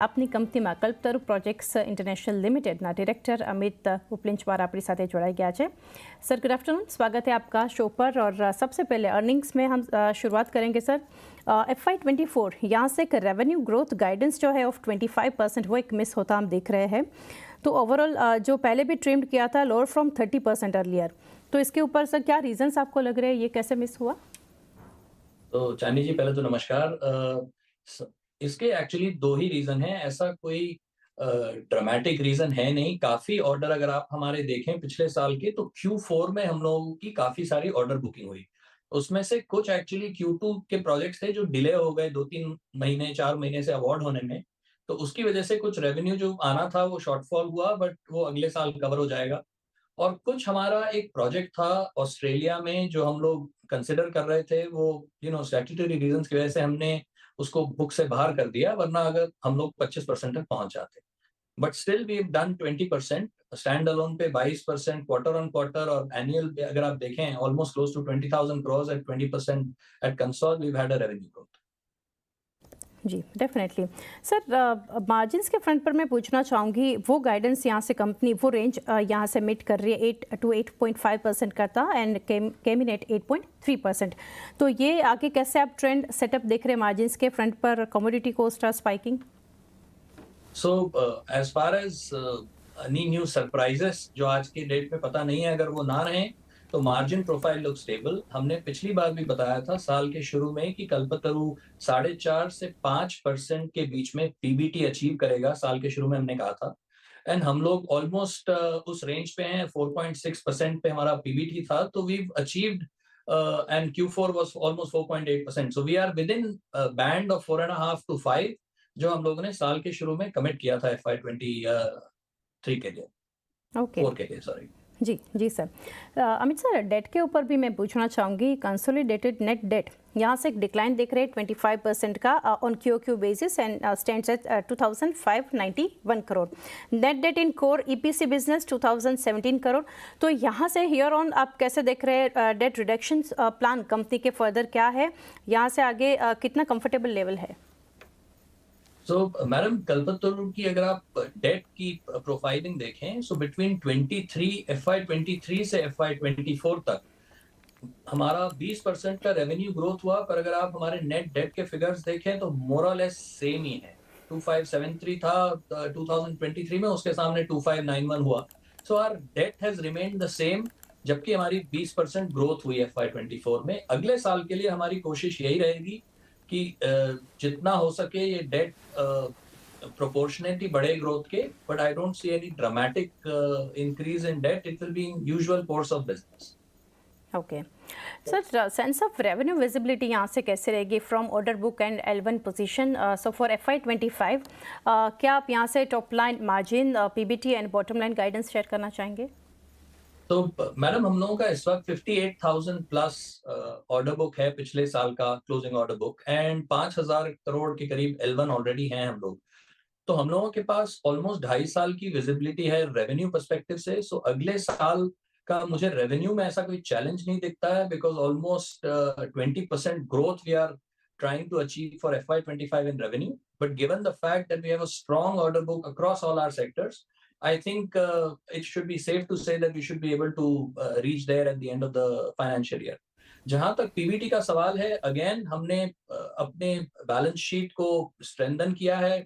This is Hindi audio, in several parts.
આપની કંપનીમાં કલ્પતરુ પ્રોજેક્ટ્સ इंटरनेशनल लिमिटेड ना डायरेक्टर अमित उपलिंचवार अपनी साथ जोड़ाई गया है। सर गुड आफ्टरनून, स्वागत है आपका शो पर। और सबसे पहले अर्निंग्स में हम शुरुआत करेंगे सर। FY24 यहाँ से एक रेवेन्यू ग्रोथ गाइडेंस जो है ऑफ 25% वो एक मिस होता हम देख रहे हैं। तो ओवरऑल जो पहले भी ट्रिम्ड किया था लोअर फ्रॉम 30% अर्लियर, तो इसके ऊपर सर क्या रीजंस आपको लग रहे हैं, ये कैसे मिस हुआ? तो चांदी जी, पहले तो नमस्कार। इसके एक्चुअली दो ही रीजन हैं, ऐसा कोई ड्रामेटिक रीजन है नहीं। काफी ऑर्डर अगर आप हमारे देखें पिछले साल के, तो Q4 में हम लोगों की काफी सारी ऑर्डर बुकिंग हुई। उसमें से कुछ एक्चुअली Q2 के प्रोजेक्ट्स थे जो डिले हो गए 2-3 महीने 4 महीने से अवार्ड होने में, तो उसकी वजह से कुछ रेवेन्यू जो आना था वो शॉर्टफॉल हुआ, बट वो अगले साल कवर हो जाएगा। और कुछ हमारा एक प्रोजेक्ट था ऑस्ट्रेलिया में जो हम लोग कंसिडर कर रहे थे, वो स्टैट्यूटरी रीजंस की वजह से हमने उसको बुक से बाहर कर दिया, वरना अगर हम लोग 25% तक पहुंच जाते। But still we have done 20%, stand alone पे 22%, क्वार्टर ऑन क्वार्टर और एनुअल पे अगर आप देखें almost close to 20,000 crores at 20% at consol we had a revenue growth. जी डेफिनेटली सर। मार्जिन्स के फ्रंट पर मैं पूछना चाहूँगी, वो गाइडेंस यहाँ से कंपनी वो रेंज यहाँ से मिट कर रही है 8 to 8.5% का था एंड केम इन एट 8.3%। तो ये आगे कैसे आप ट्रेंड सेटअप देख रहे हैं मार्जिन्स के फ्रंट पर? Commodity cost are spiking. So as far as any new surprises जो आज की डेट में पता नहीं है, अगर वो ना रहे तो मार्जिन प्रोफाइल लुक स्टेबल। हमने पिछली बार भी बताया था साल के शुरू में कि कल्पतरु 4.5 से 5% के बीच में पीबीटी अचीव करेगा, साल के शुरू में हमने कहा था। एंड हम लोग ऑलमोस्ट उस रेंज पे हैं, 4.6% पे हमारा पीबीटी था, तो we achieved and Q4 was almost 4.8%, so we are within band of 4.5 to 5 जो हम लोगों ने साल के शुरू में कमिट किया था FY23 के लिए, ओके 4 के लिए, सॉरी। जी सर। अमित सर, डेट के ऊपर भी मैं पूछना चाहूँगी। कंसोलिडेटेड नेट डेट यहाँ से एक डिक्लाइन दिख रहे हैं 25% का on QOQ basis and stands eight 2,591 crore. Net date in core EPC business 2,017 crore. तो यहाँ से हियर ऑन आप कैसे देख रहे हैं डेट रिडक्शन प्लान कंपनी के फर्दर क्या है, यहाँ से आगे कितना कंफर्टेबल लेवल है? सो मैडम, कल्पतरु की अगर आप डेट की प्रोफाइलिंग देखें, सो बिटवीन FY23 से FY24 तक हमारा 20% का रेवेन्यू ग्रोथ हुआ, पर अगर आप हमारे नेट डेट के फिगर्स देखें तो मोर और लेस सेम ही है। 2573 था 2023 में, उसके सामने 2591 हुआ। So our debt has remained the same, जबकि हमारी 20% ग्रोथ हुई FY24 में। अगले साल के लिए हमारी कोशिश यही रहेगी कि जितना हो सके ये डेट प्रोपोर्शनेटली बढ़े ग्रोथ के, but I don't see any dramatic increase in debt. It will be in usual course of business. Okay sir, sense of revenue visibility यहाँ से कैसे रहेगी from order book and L1 position? So for FY25 क्या आप यहाँ से top line margin, PBT and bottom line guidance share करना चाहेंगे? तो मैडम, हम लोगों का इस वक्त 58,000 प्लस ऑर्डर बुक है, पिछले साल का closing order book, and 5,000 crore के करीब L1 ऑलरेडी हैं हम लोग। तो हम लोगों के पास ऑलमोस्ट 2.5 साल की विजिबिलिटी है रेवेन्यू पर्सपेक्टिव से। सो अगले साल का मुझे रेवेन्यू में ऐसा कोई चैलेंज नहीं दिखता है, because almost 20% growth we are trying to achieve for FY25 in revenue. But given the fact that we have a strong order book across all our sectors, I think it should be safe to say that we should be able to reach there at the end of the financial year. जहां तक पीबीटी का सवाल है, अगेन हमने अपने बैलेंस शीट को स्ट्रेंथन किया है,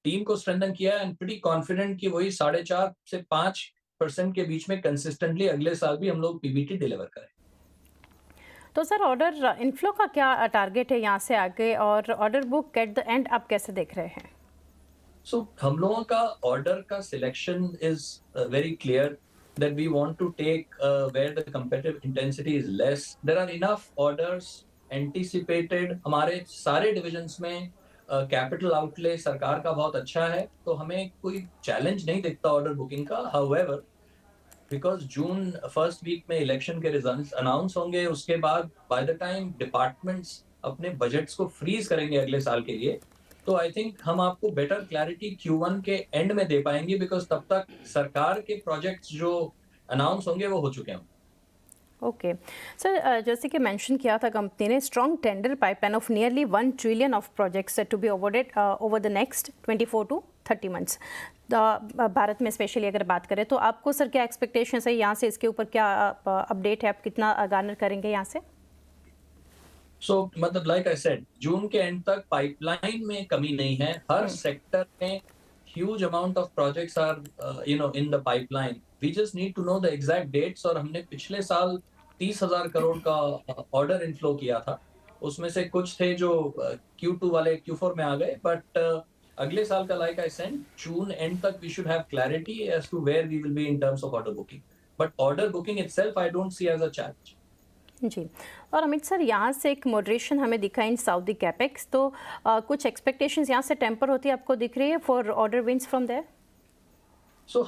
टीम को स्ट्रेंथन किया है, एंड प्रीटी कॉन्फिडेंट कि वही 4.5 से 5% के बीच में कंसिस्टेंटली अगले साल भी हम लोग पीबीटी डिलीवर करें। तो सर, ऑर्डर इनफ्लो का क्या टारगेट है यहाँ से आगे, और order book at the end आप कैसे देख रहे हैं? सो हम लोगों का ऑर्डर का selection is very clear that we want to take where the competitive intensity is less. There are enough orders anticipated. हमारे सारे डिविजन्स में कैपिटल आउटले सरकार का बहुत अच्छा है, तो हमें कोई चैलेंज नहीं दिखता ऑर्डर बुकिंग का। However, because June first week में इलेक्शन के रिजल्ट्स अनाउंस होंगे, उसके बाद बाय द टाइम डिपार्टमेंट्स अपने बजट्स को फ्रीज करेंगे अगले साल के लिए, तो आई थिंक हम आपको बेटर क्लैरिटी Q1 के एंड में दे पाएंगे, बिकॉज तब तक सरकार के प्रोजेक्ट्स जो अनाउंस होंगे वो हो चुके हैं। ओके सर, जैसे कि मेंशन किया था कंपनी ने strong tender pipeline of nearly 1 trillion of projects to be awarded over the next 24 to 30 months. Bharat में स्पेशली अगर बात करें तो आपको सर क्या एक्सपेक्टेशन है यहाँ से, इसके ऊपर क्या अपडेट है, आप कितना गार्नर करेंगे यहाँ से? मतलब लाइक आई सेड, जून के एंड तक पाइपलाइन में कमी नहीं है। हर सेक्टर में huge amount of projects are in the pipeline. We just need to know the exact dates. और हमने पिछले साल 30,000 करोड़ का ऑर्डर इनफ्लो किया था। उसमें से कुछ थे जो Q2 वाले Q4 में आ गए, बट अगले साल का like I said June end तक we should have clarity as to where we will be in terms of order booking. But order booking itself I don't see as a challenge. जी, और अमित सर यहाँ से एक मॉडरेशन हमें दिखा इन सऊदी कैपेक्स, तो कुछ एक्सपेक्टेशंस यहाँ से टेम्पर होती है आपको दिख रही है for order wins from there?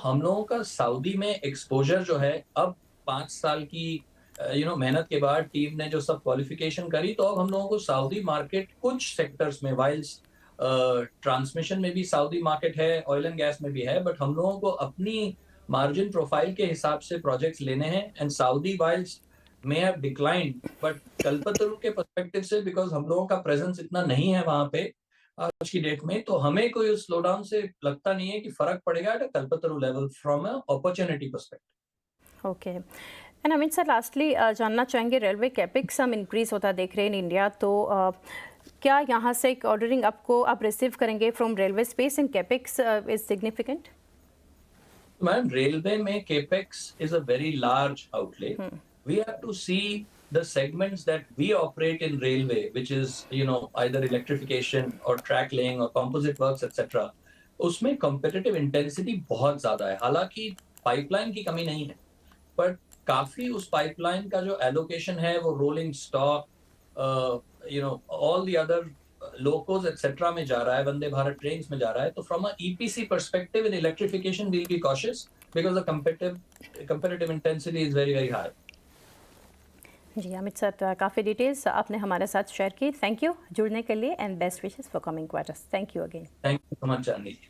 हम लोगों का सऊदी में एक्सपोजर जो है, अब 5 साल की मेहनत के बाद टीम ने जो सब क्वालिफिकेशन करी, तो अब हम लोगों को सऊदी मार्केट कुछ सेक्टर्स में, वाइल्स ट्रांसमिशन में भी सऊदी मार्केट है, ऑयल एंड गैस में भी है, बट हम लोगों को अपनी मार्जिन प्रोफाइल के हिसाब से प्रोजेक्ट्स लेने हैं। And Saudi whiles may have declined, but Kalpataru के पर्सपेक्टिव से, बिकॉज हम लोगों का प्रेजेंस इतना नहीं है वहां पे आज की डेट में, तो हमें कोई स्लो डाउन से लगता नहीं है कि फर्क पड़ेगा at Kalpataru level from a opportunity perspective. Okay, and Amit sir lastly जानना चाहेंगे, रेलवे कैपेक्स हम इंक्रीज होता देख रहे हैं इन इंडिया, तो क्या यहाँ से एक ऑर्डरिंग आपको आप रिसीव करेंगे from railway space in capex is significant? Ma'am, railway में capex is a very large outlay. We have to see the segments that we operate in railway, which is either electrification or track laying or composite works etc. उसमें competitive intensity बहुत ज्यादा है। हालांकि पाइपलाइन की कमी नहीं है, बट काफी उस पाइपलाइन का जो एलोकेशन है वो rolling stock, all the other locos etcetera में जा रहा है, वंदे भारत ट्रेन्स में जा रहा है। तो from a EPC perspective in electrification we'll be cautious because the competitive intensity is very very high. जी अमित सर, काफ़ी डिटेल्स आपने हमारे साथ शेयर की। थैंक यू जुड़ने के लिए and best wishes for coming quarters. Thank you again. Thank you so much Janhvi ji.